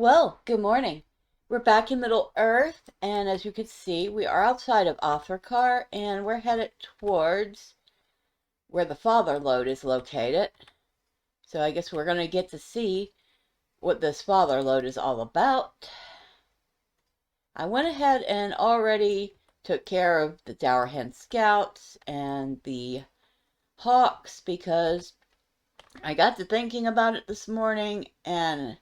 Well, good morning. We're back in Middle Earth, and as you can see, we are outside of Othrikar, and we're headed towards where the Father Lode is located. So I guess we're going to get to see what this Father Lode is all about. I went ahead and already took care of the Dowerhen Scouts and the Hawks because I got to thinking about it this morning, and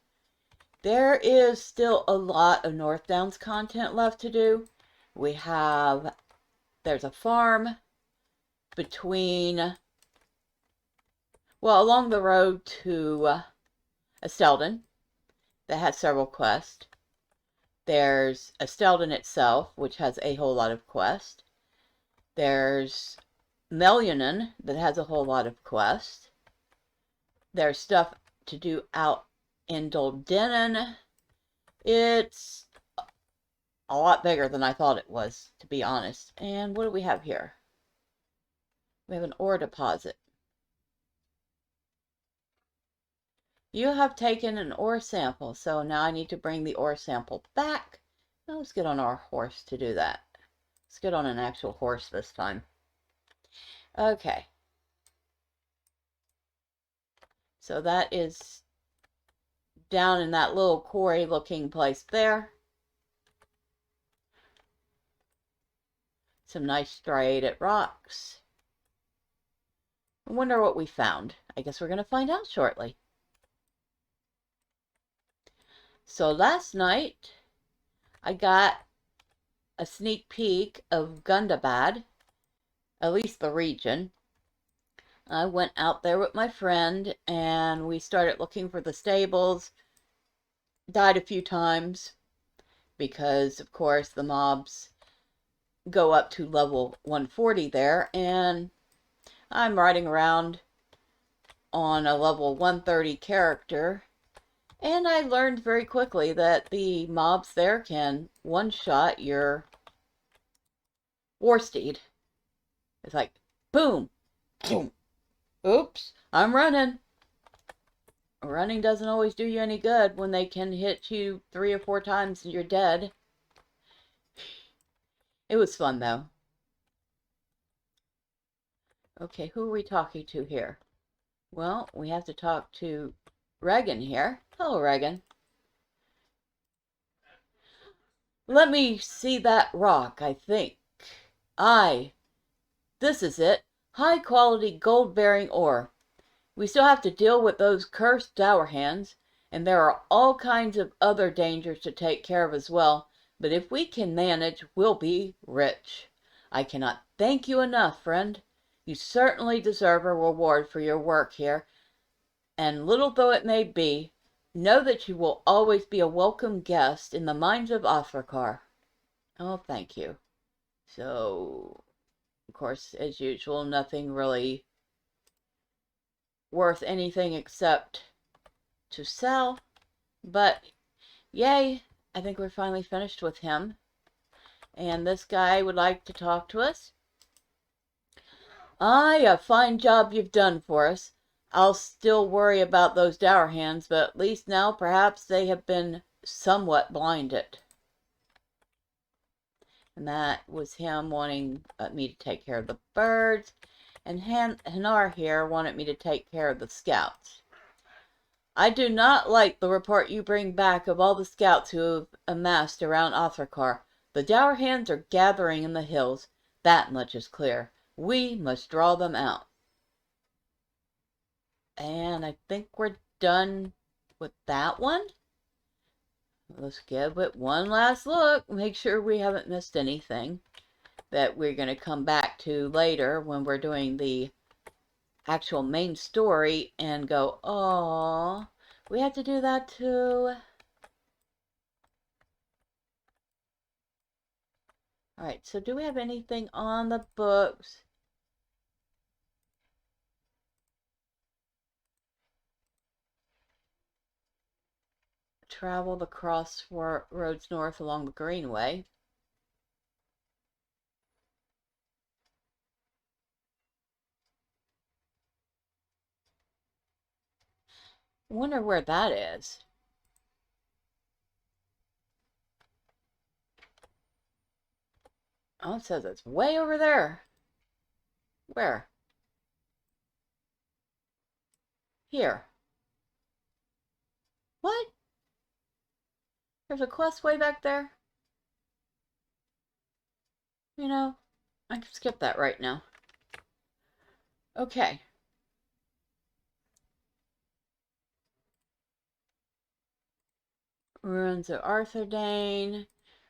there is still a lot of North Downs content left to do. There's a farm along the road to Estelden that has several quests. There's Estelden itself, which has a whole lot of quests. There's Melionin that has a whole lot of quests. There's stuff to do out in Doldenon. It's a lot bigger than I thought it was, to be honest. And what do we have here? We have an ore deposit. You have taken an ore sample, so now I need to bring the ore sample back. Now let's get on our horse to do that. Let's get on an actual horse this time. Okay. So that is down in that little quarry looking place there. Some nice striated rocks. I wonder what we found. I guess we're going to find out shortly. So last night, I got a sneak peek of Gundabad, at least the region. I went out there with my friend, and we started looking for the stables. Died a few times, because, of course, the mobs go up to level 140 there, and I'm riding around on a level 130 character, and I learned very quickly that the mobs there can one-shot your war steed. It's like, boom, boom, oops, I'm running. Running doesn't always do you any good when they can hit you 3 or 4 times and you're dead. It was fun, though. Okay, who are we talking to here? Well, we have to talk to Regan here. Hello, Regan. Let me see that rock, I think. Aye, this is it. High quality gold bearing ore. We still have to deal with those cursed Dowerhands, and there are all kinds of other dangers to take care of as well, but if we can manage, we'll be rich. I cannot thank you enough, friend. You certainly deserve a reward for your work here, and little though it may be, know that you will always be a welcome guest in the mines of Othrikar. Oh, thank you. So, of course, as usual, nothing really worth anything except to sell. But, yay, I think we're finally finished with him. And this guy would like to talk to us. Aye, a fine job you've done for us. I'll still worry about those Dowerhands, but at least now perhaps they have been somewhat blinded. And that was him wanting me to take care of the birds. And Hanar here wanted me to take care of the scouts. I do not like the report you bring back of all the scouts who have amassed around Othrikar. The Dowerhands are gathering in the hills. That much is clear. We must draw them out. And I think we're done with that one. Let's give it one last look. Make sure we haven't missed anything that we're going to come back to later when we're doing the actual main story and go, oh, we have to do that too. Alright, so do we have anything on the books? Travel the crossroads north along the Greenway. I wonder where that is. Oh, it says it's way over there. Where? Here. What? There's a quest way back there? You know, I can skip that right now. Okay. Ruins of Arthurdane,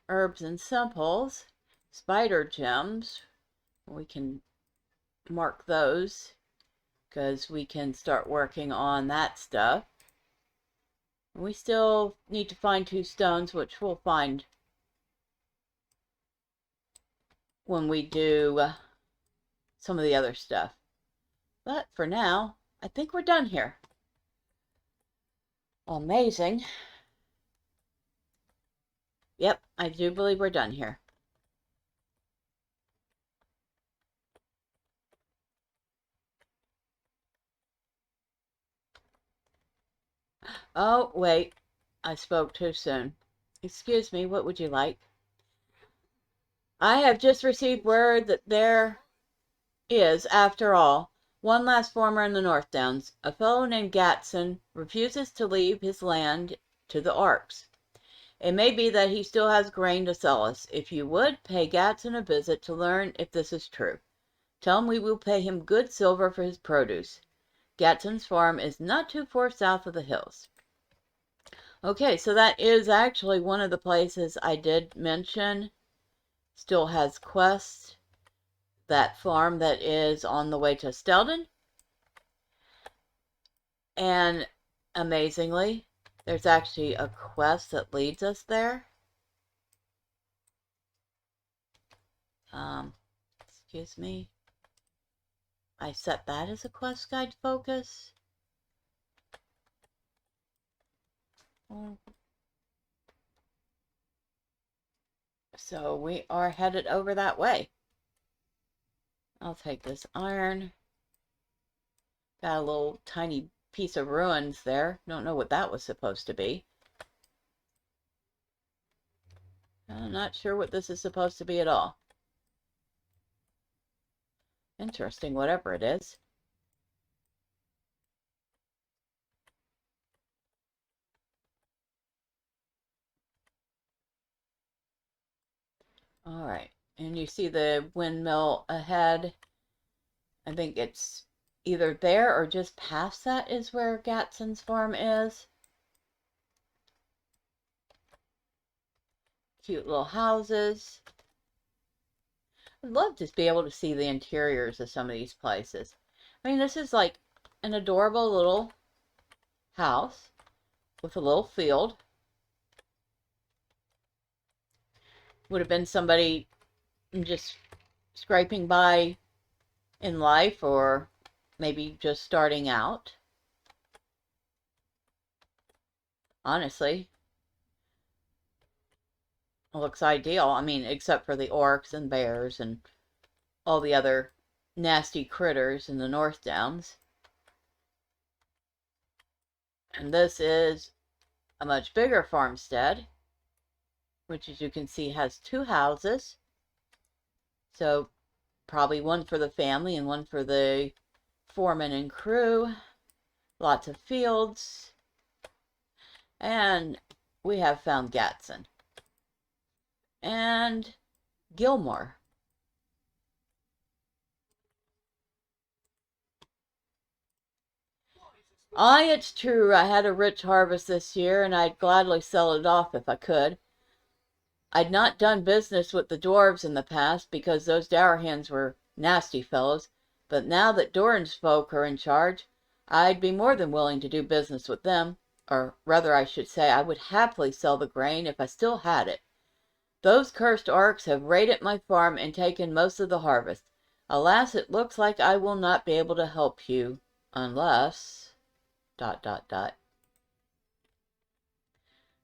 herbs and simples, spider gems. We can mark those because we can start working on that stuff. We still need to find 2 stones, which we'll find when we do some of the other stuff. But for now, I think we're done here. Amazing. Yep, I do believe we're done here. Oh, wait. I spoke too soon. Excuse me, what would you like? I have just received word that there is, after all, one last farmer in the North Downs. A fellow named Gatson refuses to leave his land to the Orcs. It may be that he still has grain to sell us. If you would, pay Gatson a visit to learn if this is true. Tell him we will pay him good silver for his produce. Gatson's farm is not too far south of the hills. Okay, so that is actually one of the places I did mention. Still has quests. That farm that is on the way to Stelden. And amazingly, there's actually a quest that leads us there. Excuse me. I set that as a quest guide focus. So we are headed over that way. I'll take this iron. Got a little tiny piece of ruins there. Don't know what that was supposed to be. I'm not sure what this is supposed to be at all. Interesting, whatever it is. All right, and you see the windmill ahead. I think it's either there or just past that is where Gatson's farm is. Cute little houses. I'd love to be able to see the interiors of some of these places. I mean, this is like an adorable little house with a little field. Would have been somebody just scraping by in life, or maybe just starting out. Honestly, it looks ideal. I mean, except for the orcs and bears and all the other nasty critters in the North Downs. And this is a much bigger farmstead, which, as you can see, has 2 houses. So probably one for the family and one for the foreman and crew. Lots of fields. And we have found Gatson. And Gilmore. Aye, it's true, I had a rich harvest this year, and I'd gladly sell it off if I could. I'd not done business with the dwarves in the past, because those Dourhans were nasty fellows, but now that Doran's folk are in charge, I'd be more than willing to do business with them, or rather I should say I would happily sell the grain if I still had it. Those cursed orcs have raided my farm and taken most of the harvest. Alas, it looks like I will not be able to help you, unless... ...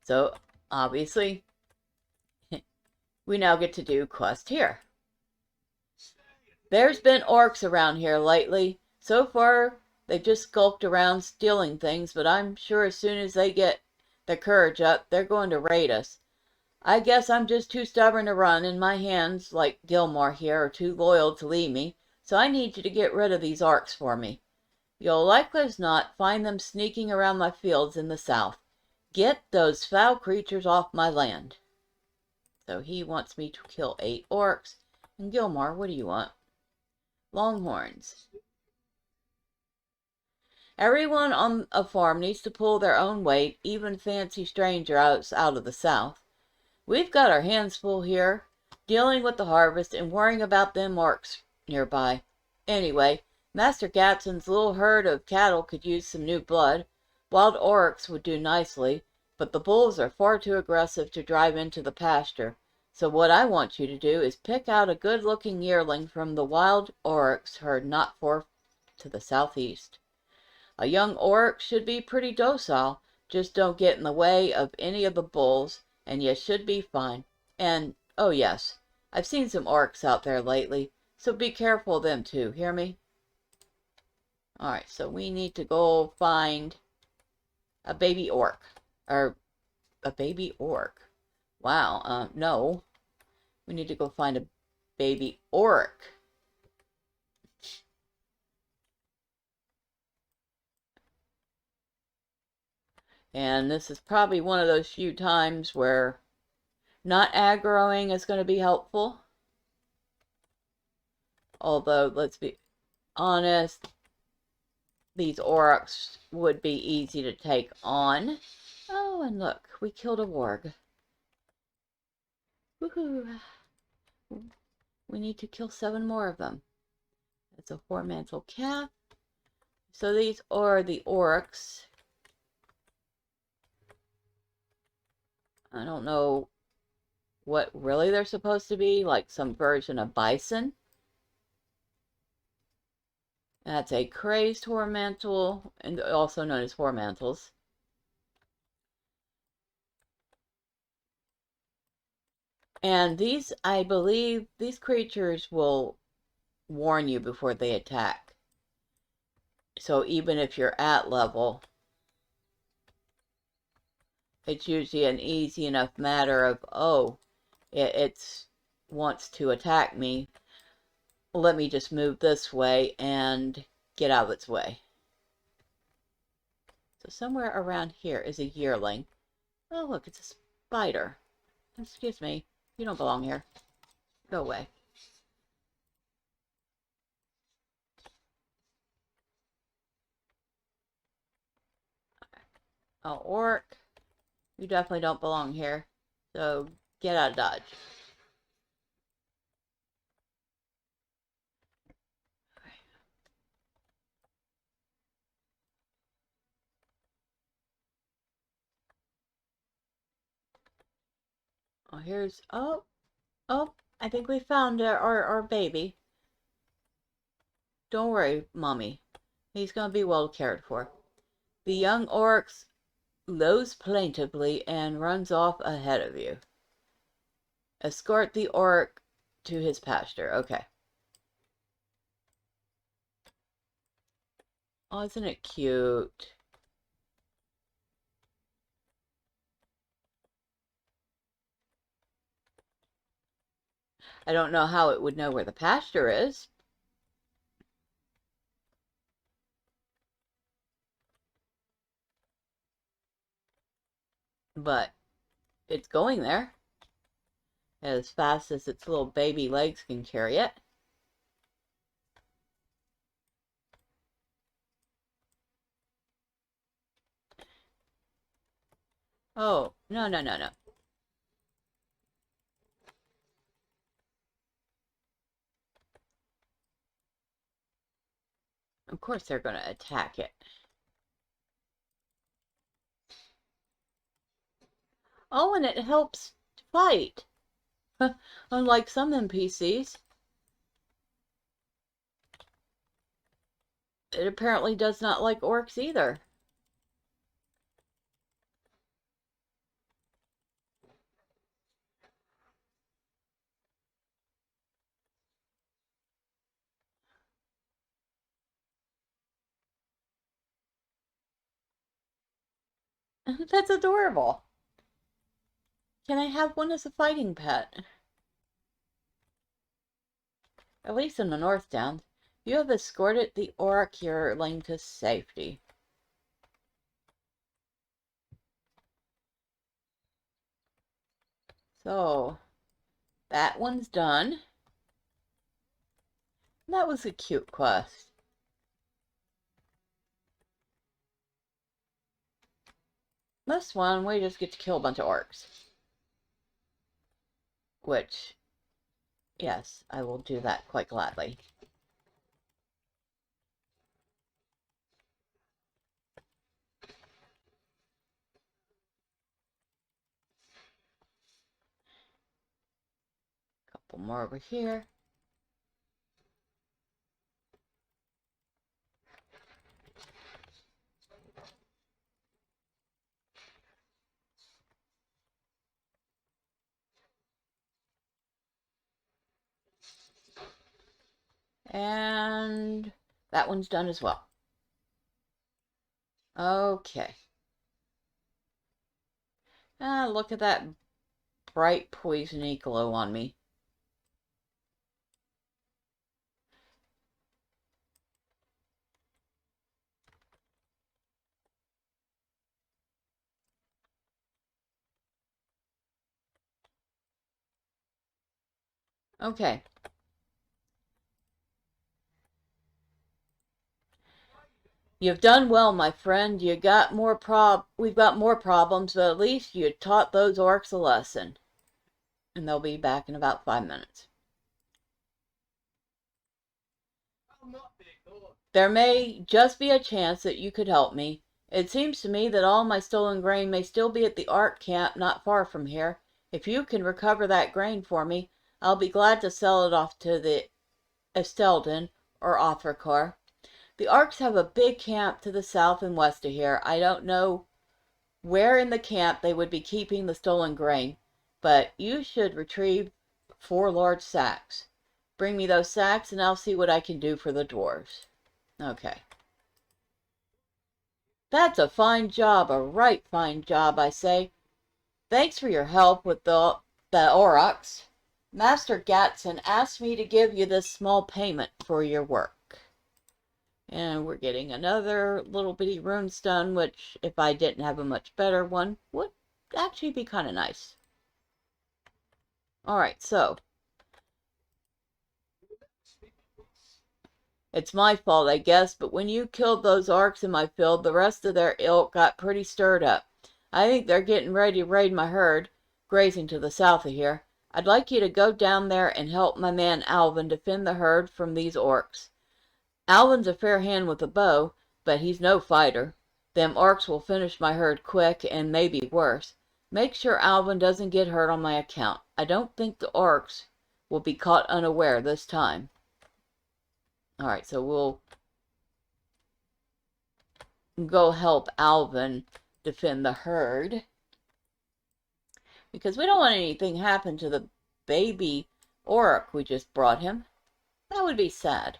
So, obviously, we now get to do quest here. There's been orcs around here lately. So far, they've just skulked around stealing things, but I'm sure as soon as they get their courage up, they're going to raid us. I guess I'm just too stubborn to run, and my hands, like Gilmore here, are too loyal to leave me, so I need you to get rid of these orcs for me. You'll likely as not find them sneaking around my fields in the south. Get those foul creatures off my land. So he wants me to kill 8 orcs. And Gilmore, what do you want? Longhorns. Everyone on a farm needs to pull their own weight, even fancy strangers out of the south. We've got our hands full here, dealing with the harvest and worrying about them orcs nearby. Anyway, Master Gatson's little herd of cattle could use some new blood. Wild orcs would do nicely, but the bulls are far too aggressive to drive into the pasture. So what I want you to do is pick out a good-looking yearling from the wild oryx herd not far to the southeast. A young oryx should be pretty docile. Just don't get in the way of any of the bulls, and you should be fine. And, oh yes, I've seen some orcs out there lately, so be careful of them too, hear me? Alright, so we need to go find a baby orc. Or, a baby orc. Wow, no. We need to go find a baby orc. And this is probably one of those few times where not aggroing is going to be helpful. Although, let's be honest, these orcs would be easy to take on. Oh, and look, we killed a warg. Woohoo! We need to kill 7 more of them. It's a Hormantle calf. So these are the orcs. I don't know what really they're supposed to be, like some version of bison. That's a crazed Hormantle, and also known as Hormantles. And these, I believe, these creatures will warn you before they attack. So even if you're at level, it's usually an easy enough matter of, oh, it wants to attack me. Let me just move this way and get out of its way. So somewhere around here is a yearling. Oh, look, it's a spider. Excuse me, you don't belong here. Go away. Oh, orc, you definitely don't belong here. So get out of Dodge. Oh, here's, oh, I think we found our baby. Don't worry, Mommy. He's going to be well cared for. The young oryx lows plaintively and runs off ahead of you. Escort the orc to his pasture. Okay. Oh, isn't it cute? I don't know how it would know where the pasture is. But it's going there as fast as its little baby legs can carry it. Oh, no, no, no, no. Of course they're going to attack it. Oh, and it helps fight. Unlike some NPCs. It apparently does not like orcs either. That's adorable. Can I have one as a fighting pet? At least in the North Downs. You have escorted the Othrikar to safety. So, that one's done. That was a cute quest. This one, we just get to kill a bunch of orcs. Which, yes, I will do that quite gladly. Couple more over here. And that one's done as well. Okay. Ah, look at that bright poisony glow on me. Okay. You've done well, my friend. We've got more problems, but at least you taught those orcs a lesson. And they'll be back in about 5 minutes. There may just be a chance that you could help me. It seems to me that all my stolen grain may still be at the Ark camp not far from here. If you can recover that grain for me, I'll be glad to sell it off to the Estelden or Othrikar. The Arks have a big camp to the south and west of here. I don't know where in the camp they would be keeping the stolen grain, but you should retrieve 4 large sacks. Bring me those sacks and I'll see what I can do for the dwarves. Okay. That's a fine job, a right fine job, I say. Thanks for your help with the aurochs. Master Gatson asked me to give you this small payment for your work. And we're getting another little bitty runestone, which, if I didn't have a much better one, would actually be kind of nice. Alright, so. It's my fault, I guess, but when you killed those orcs in my field, the rest of their ilk got pretty stirred up. I think they're getting ready to raid my herd, grazing to the south of here. I'd like you to go down there and help my man Alvin defend the herd from these orcs. Alvin's a fair hand with a bow, but he's no fighter. Them orcs will finish my herd quick, and maybe worse. Make sure Alvin doesn't get hurt on my account. I don't think the orcs will be caught unaware this time. Alright, so we'll go help Alvin defend the herd. Because we don't want anything happen to the baby orc we just brought him. That would be sad.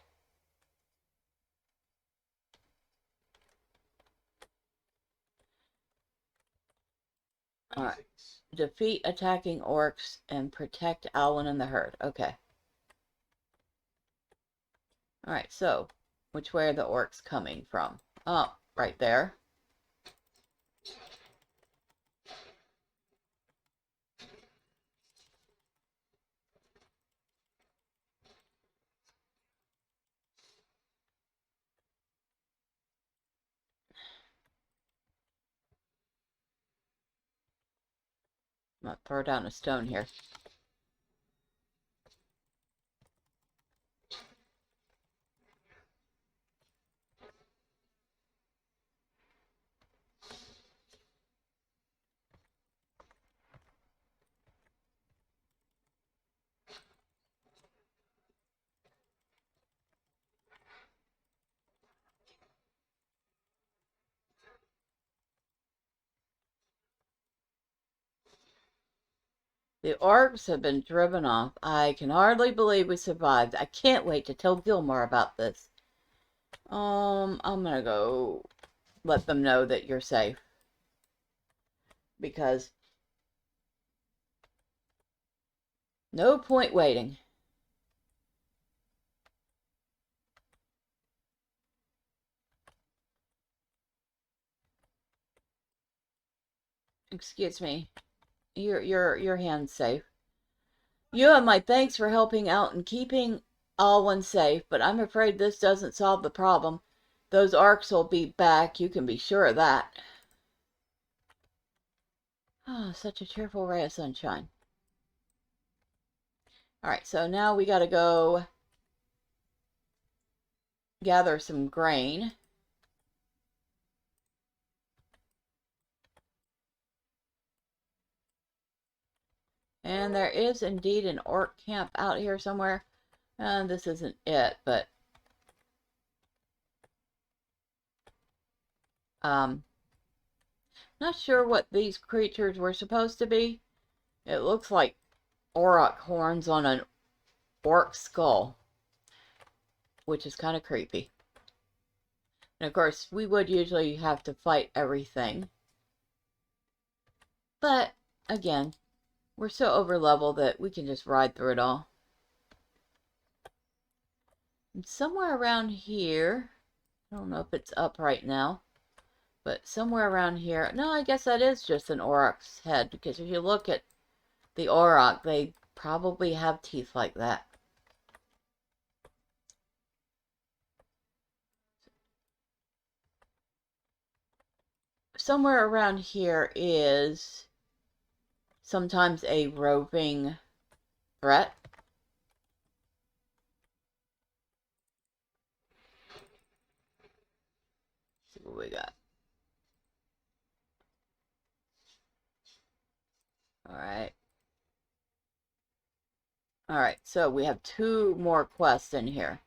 Alright. Defeat attacking orcs and protect Alvin and the herd. Okay. Alright, so, which way are the orcs coming from? Oh, right there. I'm gonna throw down a stone here. The orcs have been driven off. I can hardly believe we survived. I can't wait to tell Gilmore about this. I'm gonna go let them know that you're safe. Because No point waiting. Excuse me. Your hand's safe. You have my thanks for helping out and keeping all one safe, but I'm afraid this doesn't solve the problem. Those orcs will be back, you can be sure of that. Ah, oh, such a cheerful ray of sunshine. Alright, so now we gotta go gather some grain. And there is indeed an orc camp out here somewhere. And this isn't it, but not sure what these creatures were supposed to be. It looks like auroch horns on an orc skull, which is kind of creepy. And of course, we would usually have to fight everything. But, again, we're so over level that we can just ride through it all. And somewhere around here, I don't know if it's up right now, but somewhere around here, no, I guess that is just an auroch's head, because if you look at the auroch, they probably have teeth like that. Somewhere around here is sometimes a roving threat. Let's see what we got. Alright. Alright, so we have 2 more quests in here.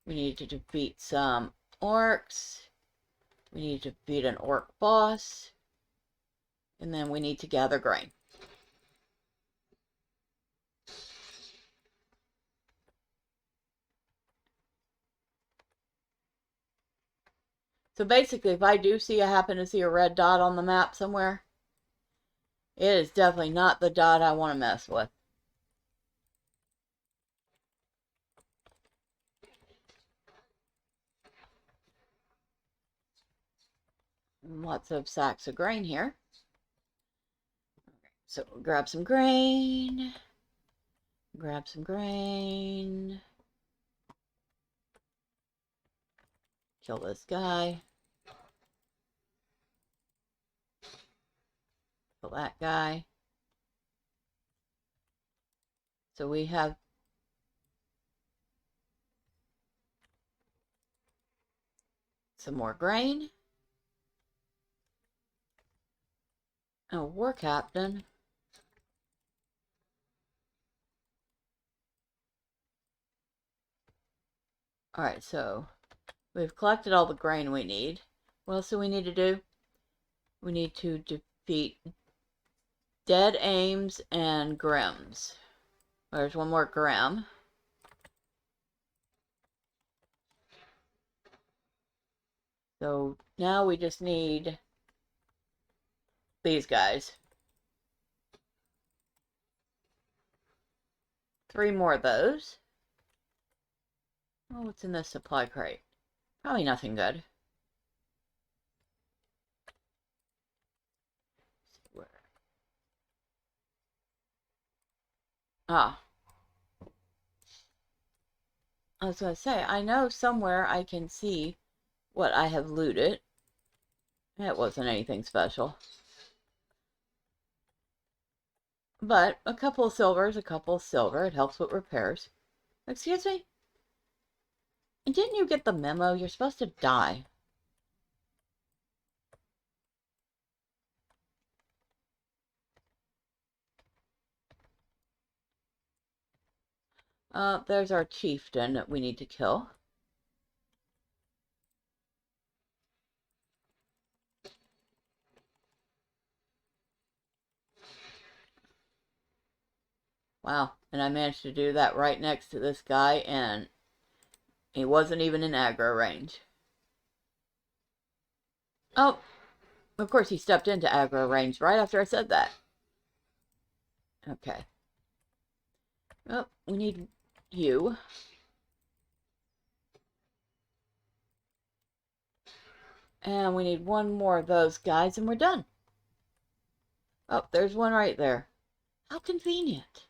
We need to defeat some orcs. We need to defeat an orc boss. And then we need to gather grain. So basically, if I do happen to see a red dot on the map somewhere, it is definitely not the dot I want to mess with. Lots of sacks of grain here. So we'll grab some grain. Grab some grain. Kill this guy. Kill that guy. So we have some more grain. Oh, war captain. Alright, so we've collected all the grain we need. What else do we need to do? We need to defeat Dead Aims and Grims. There's one more Grim. So now we just need these guys. 3 more of those. Oh, what's in this supply crate? Probably nothing good. Ah. I was going to say, I know somewhere I can see what I have looted. It wasn't anything special. But a couple of silver is a couple of silver. It helps with repairs. Excuse me? And didn't you get the memo? You're supposed to die. There's our chieftain that we need to kill. Wow, and I managed to do that right next to this guy, and he wasn't even in aggro range. Oh, of course he stepped into aggro range right after I said that. Okay. Oh, we need you. And we need one more of those guys and we're done. Oh, there's one right there. How convenient.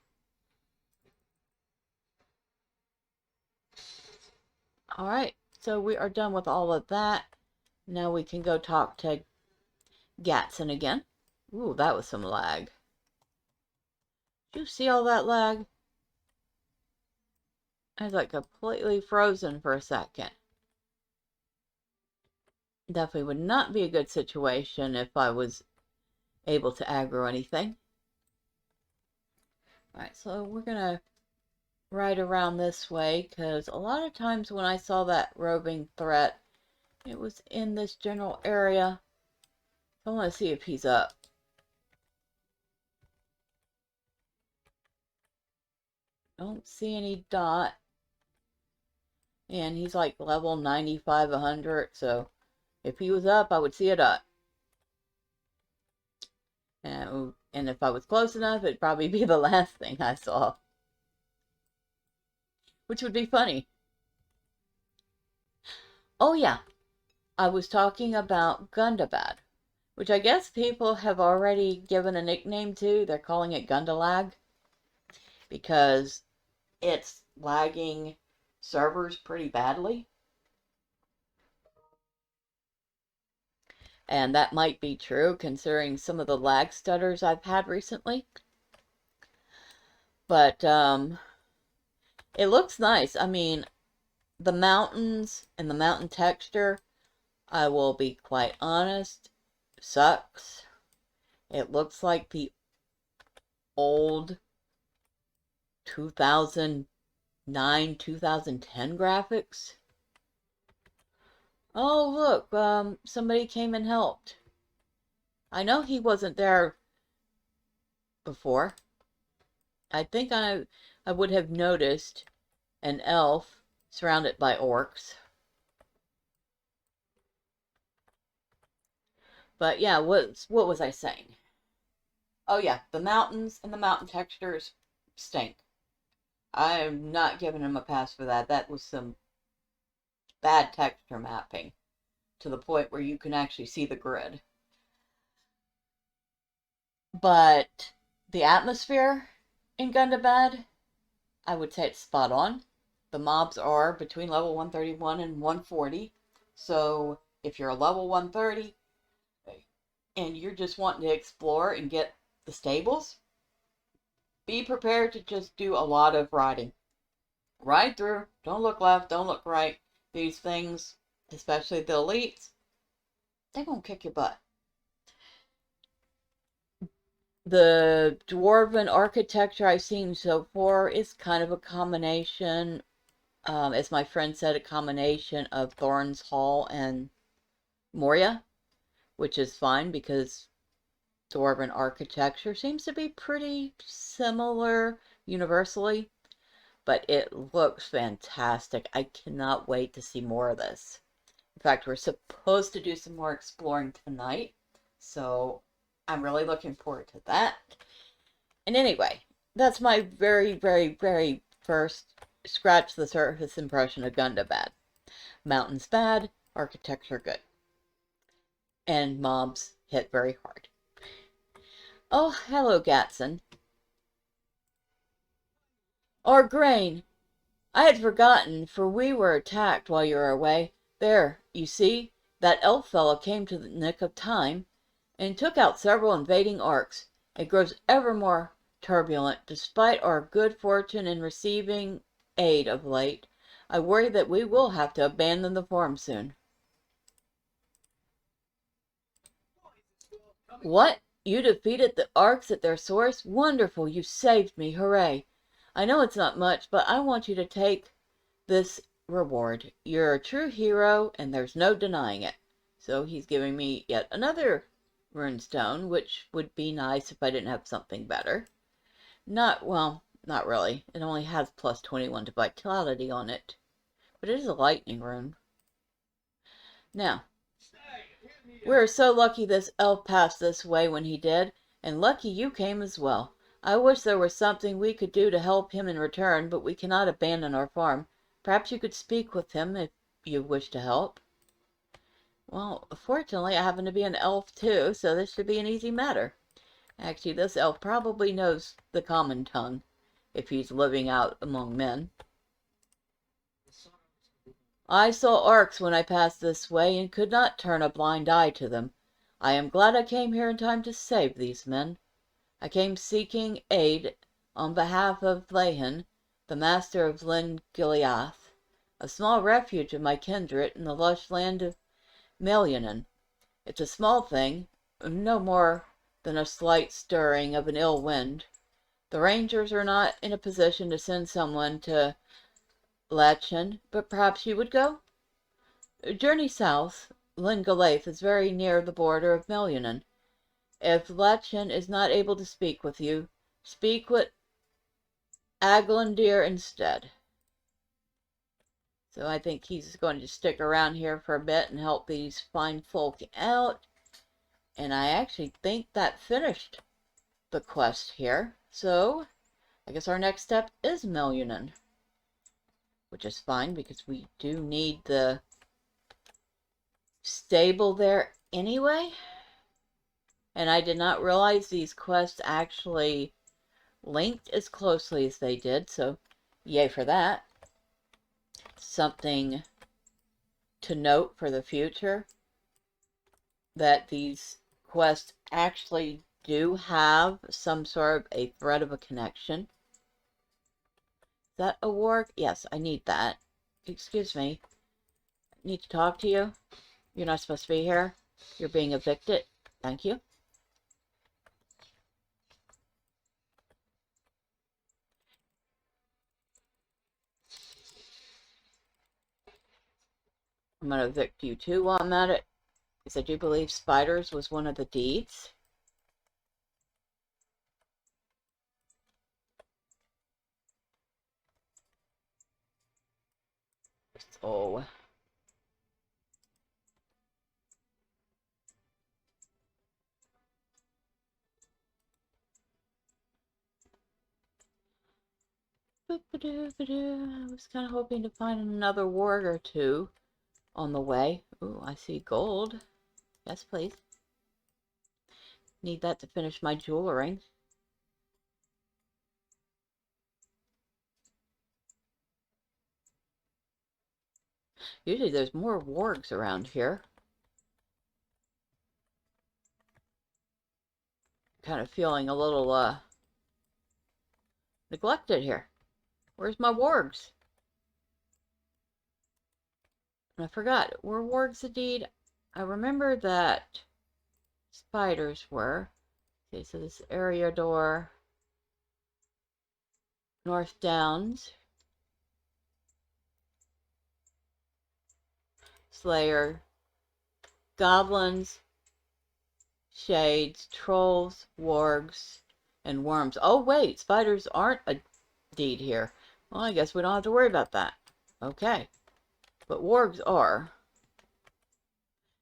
Alright, so we are done with all of that. Now we can go talk to Gatson again. Ooh, that was some lag. Did you see all that lag? I was like completely frozen for a second. Definitely would not be a good situation if I was able to aggro anything. Alright, so we're gonna ride around this way because a lot of times when I saw that roving threat, it was in this general area. I want to see if he's up. Don't see any dot. And he's like level 95, 100, so if he was up, I would see a dot. And if I was close enough, it'd probably be the last thing I saw. Which would be funny. Oh yeah, I was talking about Gundabad, which I guess people have already given a nickname to. They're calling it Gundalag because it's lagging servers pretty badly. And that might be true considering some of the lag stutters I've had recently. But it looks nice. I mean, the mountains and the mountain texture, I will be quite honest, sucks. It looks like the old 2009, 2010 graphics. Oh, look, somebody came and helped. I know he wasn't there before. I think I would have noticed an elf surrounded by orcs. But yeah, what was I saying? Oh yeah, the mountains and the mountain textures stink. I'm not giving him a pass for that. That was some bad texture mapping to the point where you can actually see the grid. But the atmosphere in Gundabad, I would say it's spot on. The mobs are between level 131 and 140. So if you're a level 130 and you're just wanting to explore and get the stables, be prepared to just do a lot of riding. Ride through. Don't look left. Don't look right. These things, especially the elites, they're going to kick your butt. The dwarven architecture I've seen so far is kind of a combination, as my friend said, a combination of Thorn's Hall and Moria, which is fine because dwarven architecture seems to be pretty similar universally, but it looks fantastic. I cannot wait to see more of this. In fact, we're supposed to do some more exploring tonight, so I'm really looking forward to that. And anyway, that's my very, very, very first scratch the surface impression of Gundabad. Mountains bad, architecture good. And mobs hit very hard. Oh, hello, Gatson. Or grain. I had forgotten, for we were attacked while you were away. There, you see, that elf fellow came to the nick of time, and took out several invading orcs. It grows ever more turbulent, despite our good fortune in receiving aid of late. I worry that we will have to abandon the farm soon. What? You defeated the orcs at their source? Wonderful! You saved me! Hooray! I know it's not much, but I want you to take this reward. You're a true hero, and there's no denying it. So he's giving me yet another runestone, which would be nice if I didn't have something better. Well, not really. It only has plus 21 to vitality on it. But it is a lightning rune. Now, we're so lucky this elf passed this way when he did, and lucky you came as well. I wish there was something we could do to help him in return, but we cannot abandon our farm. Perhaps you could speak with him if you wish to help. Well, fortunately, I happen to be an elf too, so this should be an easy matter. Actually, this elf probably knows the common tongue, if he's living out among men. I saw orcs when I passed this way, and could not turn a blind eye to them. I am glad I came here in time to save these men. I came seeking aid on behalf of Lahan, the master of Lyn Gileath, a small refuge of my kindred in the lush land of Melionin. It's a small thing, no more than a slight stirring of an ill wind. The rangers are not in a position to send someone to Lachin, but perhaps you would go? Journey south. Lyn Gileath is very near the border of Melionin. If Lachin is not able to speak with you, speak with Aglandir instead. So I think he's going to stick around here for a bit and help these fine folk out. And I actually think that finished the quest here. So I guess our next step is Melionin, which is fine because we do need the stable there anyway. And I did not realize these quests actually linked as closely as they did, so yay for that. Something to note for the future, that these quests actually do have some sort of a thread of a connection. Is that a warg? Yes, I need that. Excuse me. I need to talk to you. You're not supposed to be here. You're being evicted. Thank you. I'm going to evict you too while I'm at it, because I do believe spiders was one of the deeds. So I was kind of hoping to find another warg or two on the way. Ooh, I see gold. Yes, please. Need that to finish my jewelry. Usually there's more wargs around here. Kind of feeling a little, neglected here. Where's my wargs? I forgot. Were wargs a deed? I remember that spiders were. Okay, so this area door. North Downs. Slayer. Goblins. Shades. Trolls. Wargs. And worms. Oh, wait. Spiders aren't a deed here. Well, I guess we don't have to worry about that. Okay. But wargs are.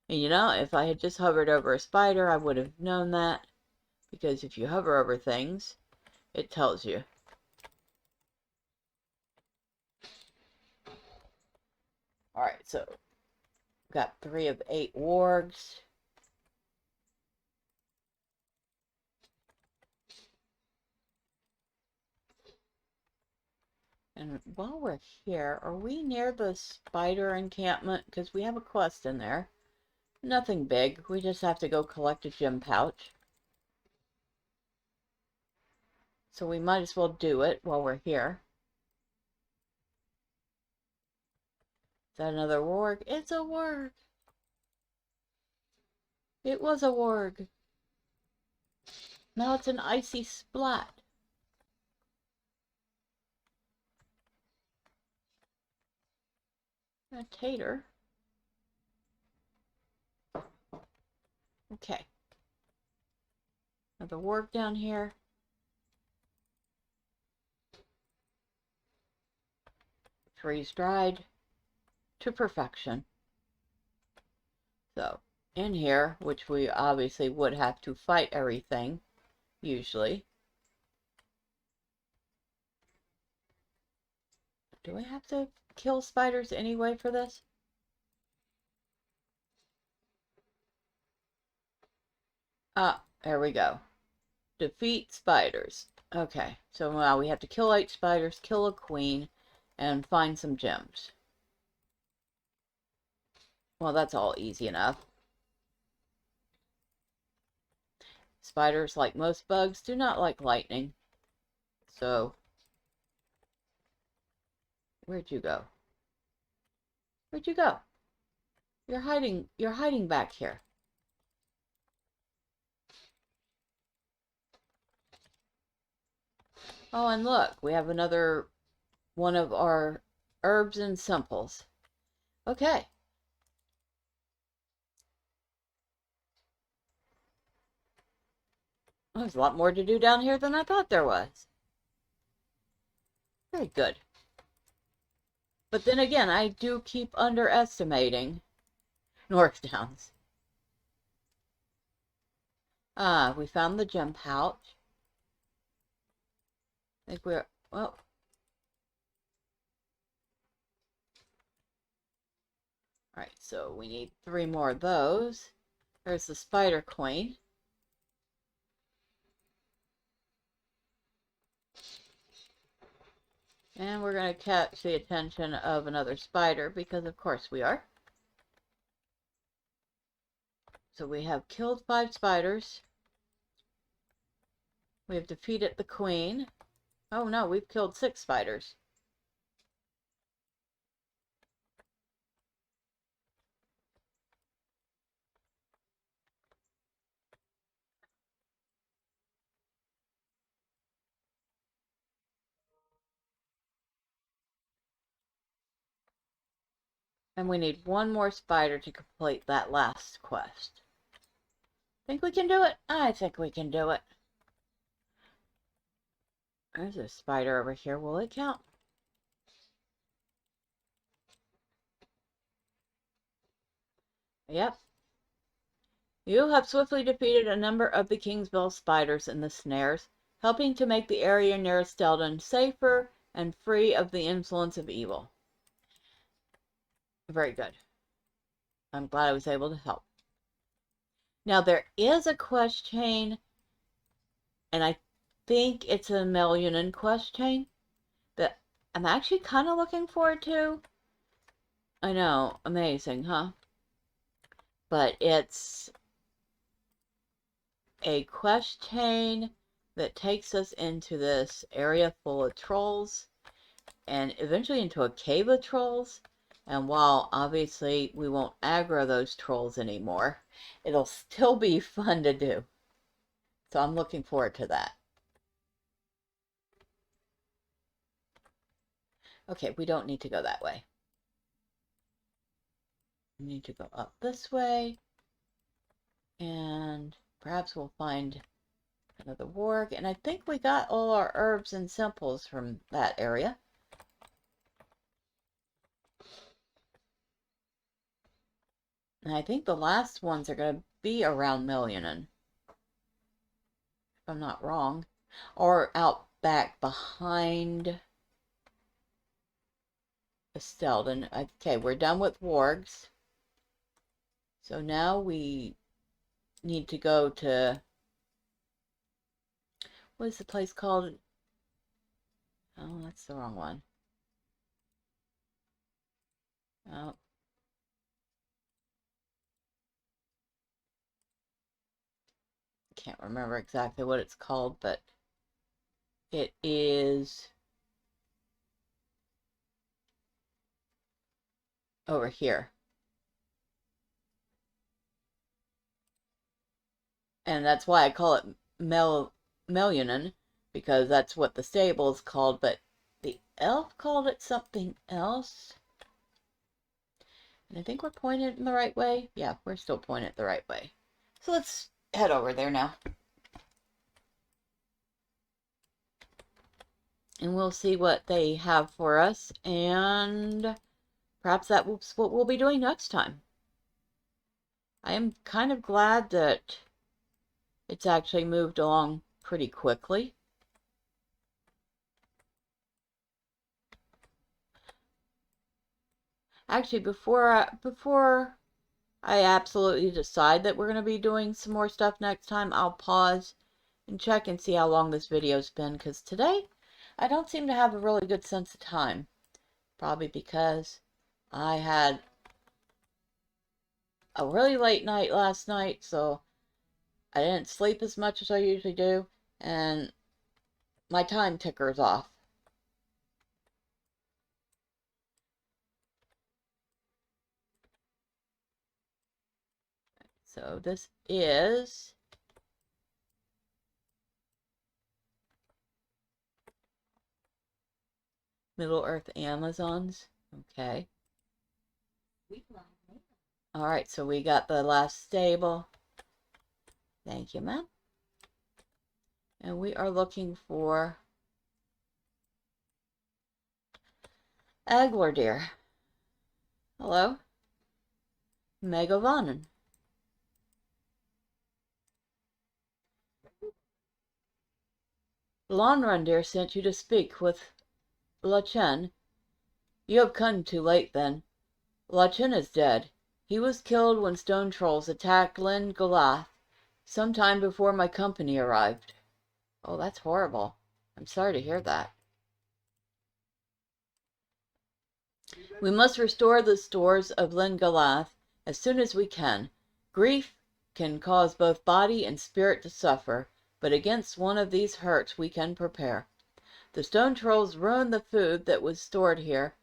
And you know, if I had just hovered over a spider, I would have known that. Because if you hover over things, it tells you. Alright, so got 3 of 8 wargs. And while we're here, are we near the spider encampment? Because we have a quest in there. Nothing big. We just have to go collect a gem pouch. So we might as well do it while we're here. Is that another warg? It's a warg! It was a warg. Now it's an icy splat. A tater. Okay. Another warg down here. Freeze dried to perfection. So, in here, which we obviously would have to fight everything, usually. Do I have to kill spiders anyway for this? Ah, there we go. Defeat spiders. Okay, so now we have to kill 8 spiders, kill a queen, and find some gems. Well, that's all easy enough. Spiders, like most bugs, do not like lightning. So, where'd you go? Where'd you go? You're hiding back here. Oh, and look, we have another one of our herbs and simples. Okay. There's a lot more to do down here than I thought there was. Very good. But then again, I do keep underestimating Northdowns. Ah, we found the gem pouch. I think we're, well. Alright, so we need 3 more of those. There's the spider coin. And we're going to catch the attention of another spider, because of course we are. So we have killed 5 spiders. We have defeated the queen. Oh no, we've killed 6 spiders. And we need 1 more spider to complete that last quest. Think we can do it? I think we can do it. There's a spider over here. Will it count? Yep. You have swiftly defeated a number of the Kingsville spiders in the snares, helping to make the area near Stelden safer and free of the influence of evil. Very good. I'm glad I was able to help. Now, there is a quest chain, and I think it's a Melionin quest chain that I'm actually kind of looking forward to. I know, amazing, huh? But it's a quest chain that takes us into this area full of trolls and eventually into a cave of trolls. And while obviously we won't aggro those trolls anymore, it'll still be fun to do. So I'm looking forward to that. Okay, we don't need to go that way. We need to go up this way. And perhaps we'll find another warg. And I think we got all our herbs and simples from that area. And I think the last ones are going to be around Melionin, if I'm not wrong. Or out back behind Stelden. Okay, we're done with wargs. So now we need to go to... What is the place called? Oh, that's the wrong one. Oh. Can't remember exactly what it's called, but it is over here. And that's why I call it Melionin, because that's what the stable is called, but the elf called it something else. And I think we're pointed in the right way. Yeah, we're still pointed the right way. So let's head over there now. And we'll see what they have for us, and perhaps that's what we'll be doing next time. I am kind of glad that it's actually moved along pretty quickly. Actually, before I absolutely decide that we're going to be doing some more stuff next time, I'll pause and check and see how long this video's been, because today I don't seem to have a really good sense of time. Probably because I had a really late night last night, so I didn't sleep as much as I usually do, and my time ticker's off. So this is Middle Earth Amazons. Okay. Alright, so we got the last stable. Thank you, ma'am. And we are looking for Agler deer. Hello. Megavanen. Lonrundir sent you to speak with Lachen. You have come too late, then. Lachen is dead. He was killed when stone trolls attacked Lyn Golath some time before my company arrived. Oh, that's horrible. I'm sorry to hear that. We must restore the stores of Lyn Golath as soon as we can. Grief can cause both body and spirit to suffer, but against one of these hurts we can prepare. The stone trolls ruined the food that was stored here,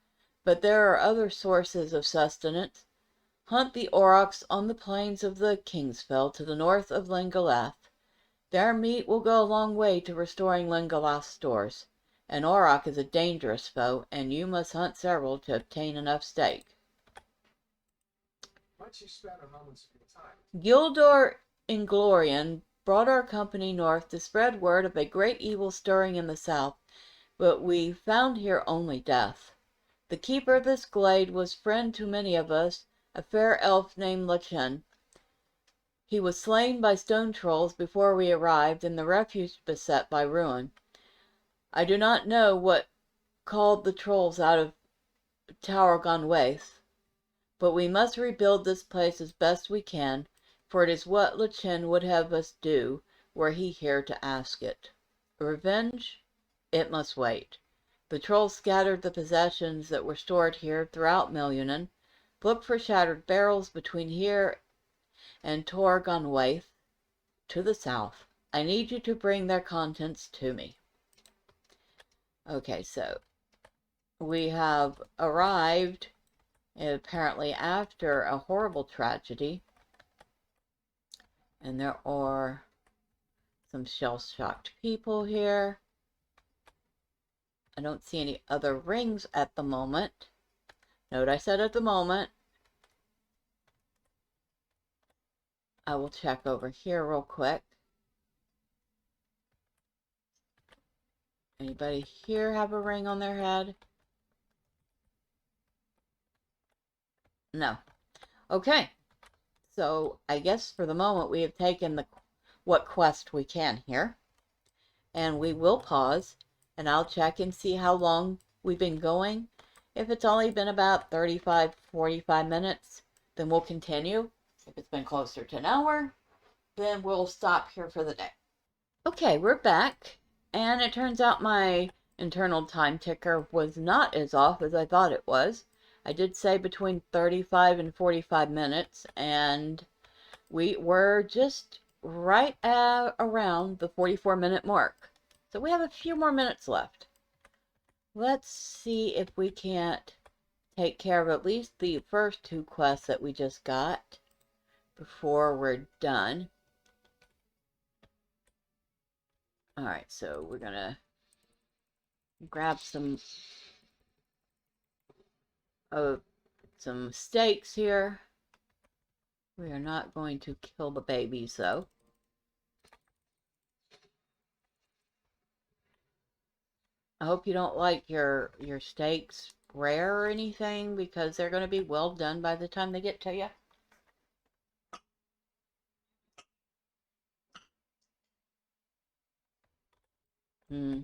but there are other sources of sustenance. Hunt the aurochs on the plains of the Kingsfell to the north of Lyn Golath. Their meat will go a long way to restoring Lyn Golath's stores. An auroch is a dangerous foe, and you must hunt several to obtain enough steak. Gildor Inglorian brought our company north to spread word of a great evil stirring in the south, but we found here only death. The keeper of this glade was friend to many of us, a fair elf named Lachen. He was slain by stone trolls before we arrived, and the refuge beset by ruin. I do not know what called the trolls out of Tower Gone Waith, but we must rebuild this place as best we can, for it is what Lachen would have us do were he here to ask it. Revenge? It must wait. The trolls scattered the possessions that were stored here throughout Millionen. Look for shattered barrels between here and Tor Gone Waith to the south. I need you to bring their contents to me. Okay, so we have arrived apparently after a horrible tragedy, and there are some shell-shocked people here. I don't see any other rings at the moment. Note I said at the moment. I will check over here real quick. Anybody here have a ring on their head? No. Okay. So I guess for the moment we have taken what quest we can here. And we will pause, and I'll check and see how long we've been going. If it's only been about 35, 45 minutes, then we'll continue. If it's been closer to an hour, then we'll stop here for the day. Okay, we're back, and it turns out my internal time ticker was not as off as I thought it was. I did say between 35 and 45 minutes, and we were just right at around the 44-minute mark. So we have a few more minutes left. Let's see if we can't take care of at least the first two quests that we just got before we're done. Alright, so we're gonna grab some steaks here. We are not going to kill the babies though. I hope you don't like your steaks rare or anything, because they're going to be well done by the time they get to you. Hmm.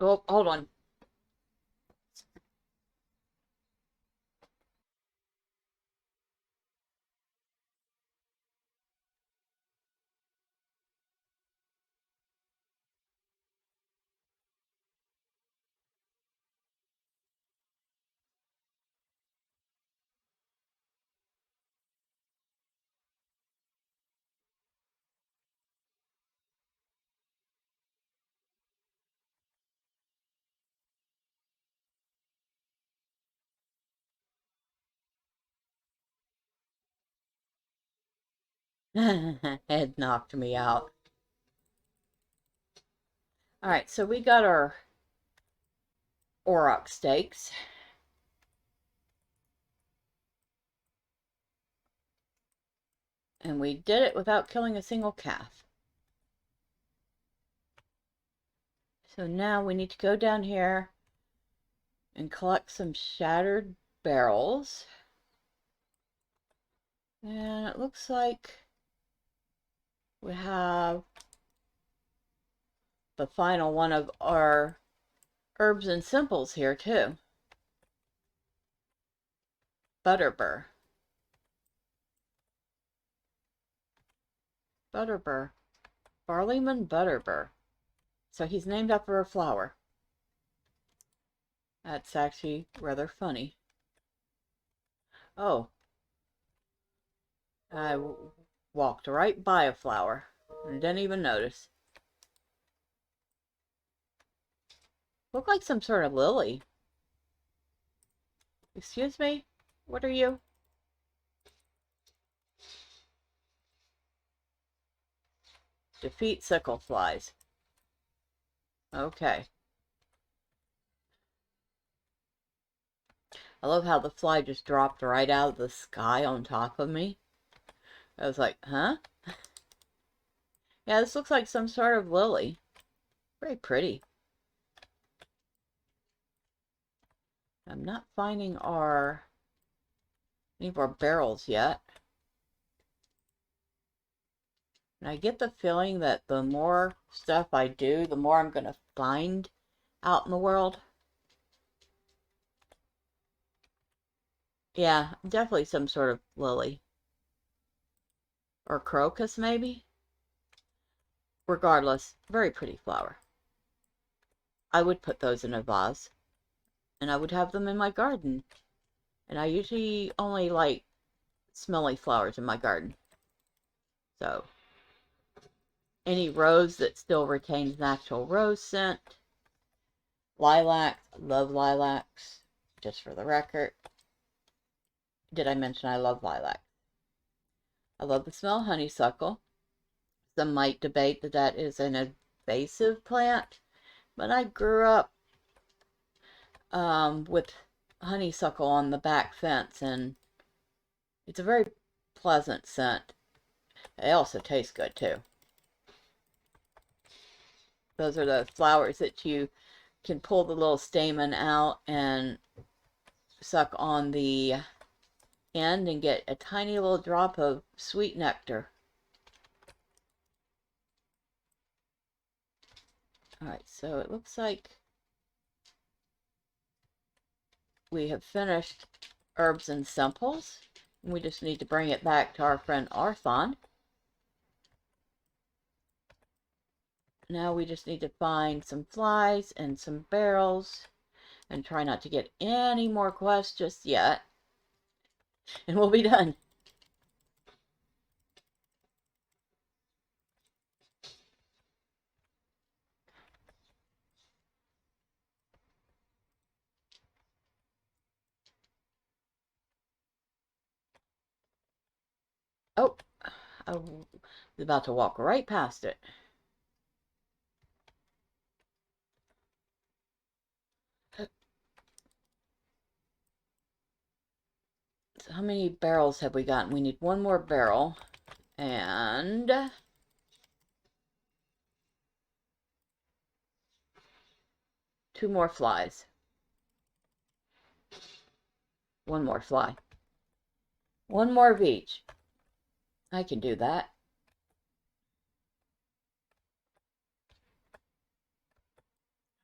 Oh, hold on. It knocked me out. All right, so we got our auroch steaks. And we did it without killing a single calf. So now we need to go down here and collect some shattered barrels. And it looks like we have the final one of our herbs and simples here too. Butterbur. Butterbur. Barleyman Butterbur. So he's named after a flower. That's actually rather funny. Oh. I walked right by a flower and didn't even notice. Looked like some sort of lily. Excuse me? What are you? Defeat sickle flies. Okay. I love how the fly just dropped right out of the sky on top of me. I was like, huh? Yeah, this looks like some sort of lily. Very pretty. I'm not finding any of our barrels yet. And I get the feeling that the more stuff I do, the more I'm going to find out in the world. Yeah, definitely some sort of lily. Or crocus, maybe? Regardless, very pretty flower. I would put those in a vase. And I would have them in my garden. And I usually only like smelly flowers in my garden. So, any rose that still retains natural rose scent. Lilac, love lilacs, just for the record. Did I mention I love lilac? I love the smell of honeysuckle. Some might debate that that is an invasive plant, but I grew up with honeysuckle on the back fence, and it's a very pleasant scent. It also tastes good too. Those are the flowers that you can pull the little stamen out and suck on the end and get a tiny little drop of sweet nectar. Alright, so it looks like we have finished herbs and simples. We just need to bring it back to our friend Arthon. Now we just need to find some flies and some barrels and try not to get any more quests just yet. And we'll be done. Oh, I was about to walk right past it. So how many barrels have we gotten? We need one more barrel. And 2 more flies. 1 more fly. 1 more of each. I can do that.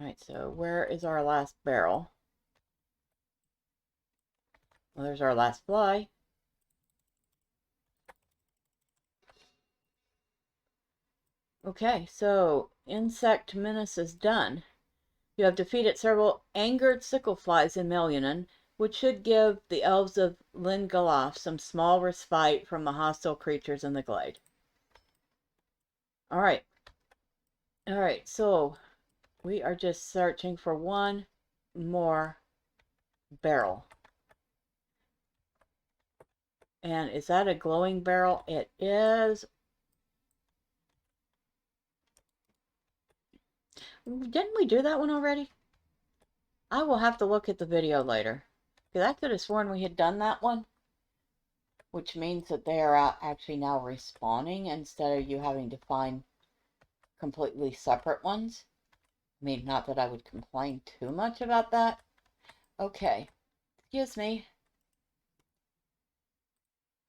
Alright, so where is our last barrel? Well, there's our last fly. Okay, so insect menace is done. You have defeated several angered sickleflies in Melionin, which should give the elves of Lingolaf some small respite from the hostile creatures in the glade. Alright. Alright, so we are just searching for one more barrel. And is that a glowing barrel? It is. Didn't we do that one already? I will have to look at the video later. Because I could have sworn we had done that one. Which means that they are actually now respawning instead of you having to find completely separate ones. I mean, not that I would complain too much about that. Okay. Excuse me.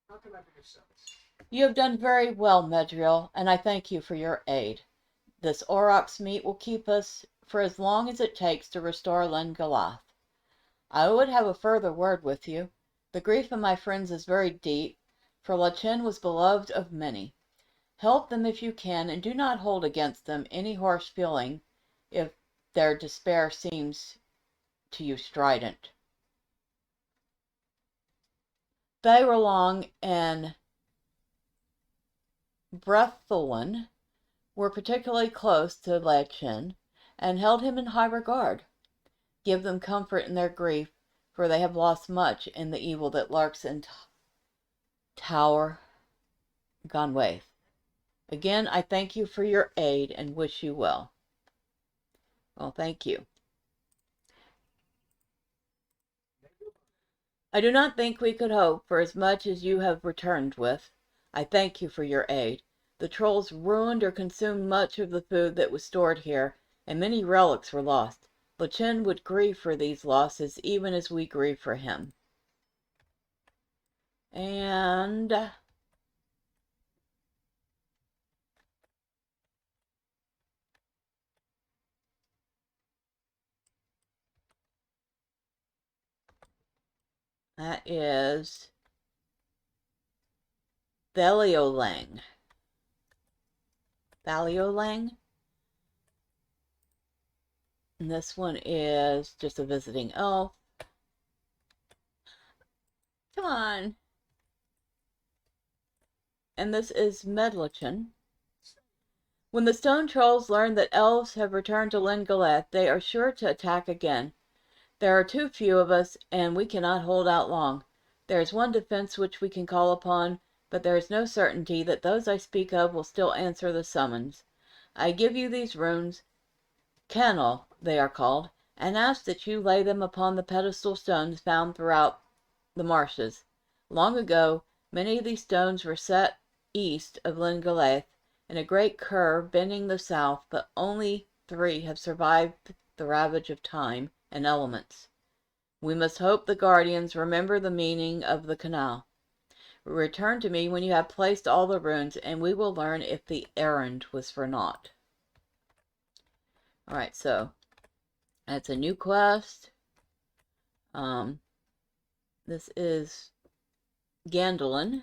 How can I be of service? You have done very well, Mithril, and I thank you for your aid. This aurochs meat will keep us for as long as it takes to restore Lingolaf. I would have a further word with you. The grief of my friends is very deep, for Lachin was beloved of many. Help them if you can, and do not hold against them any harsh feeling if their despair seems to you strident. Thairalong and Breathlin were particularly close to Lachin, and held him in high regard. Give them comfort in their grief, for they have lost much in the evil that lurks in Tower Gonwaith. Again, I thank you for your aid and wish you well. Well, thank you. I do not think we could hope for as much as you have returned with. I thank you for your aid. The trolls ruined or consumed much of the food that was stored here, and many relics were lost. Lachin would grieve for these losses even as we grieve for him. And that is Thaliolang. Thaliolang? And this one is just a visiting elf. Come on. And this is Medlichin. When the stone trolls learn that elves have returned to Lingoleth, they are sure to attack again. There are too few of us, and we cannot hold out long. There is one defense which we can call upon, but there is no certainty that those I speak of will still answer the summons. I give you these runes, Canol they are called, and ask that you lay them upon the pedestal stones found throughout the marshes. Long ago, many of these stones were set east of Lingoleth in a great curve bending the south, but only 3 have survived the ravage of time and elements. We must hope the guardians remember the meaning of the canal. Return to me when you have placed all the runes, and we will learn if the errand was for naught. Alright, so that's a new quest. This is Gandolin.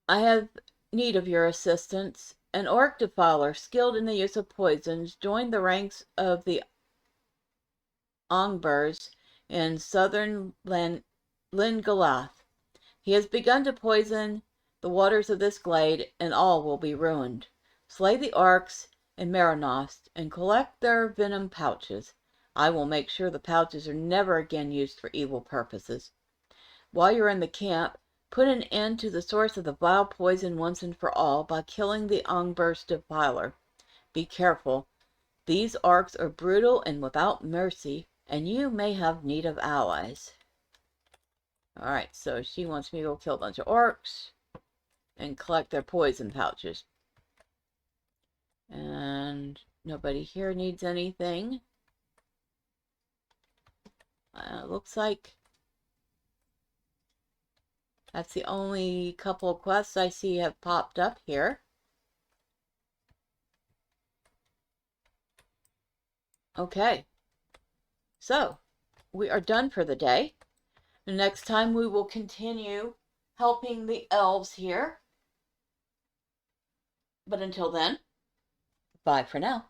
I have need of your assistance. An orc defiler, skilled in the use of poisons, joined the ranks of the Ongburs in southern Lingolath. He has begun to poison the waters of this glade, and all will be ruined. Slay the orcs and Marinost, and collect their venom pouches. I will make sure the pouches are never again used for evil purposes. While you're in the camp, put an end to the source of the vile poison once and for all by killing the Ongburs defiler. Be careful. These orcs are brutal and without mercy, and you may have need of allies. Alright, so she wants me to go kill a bunch of orcs and collect their poison pouches. And nobody here needs anything. Looks like that's the only couple of quests I see have popped up here. Okay, so we are done for the day. The next time we will continue helping the elves here. But until then, bye for now.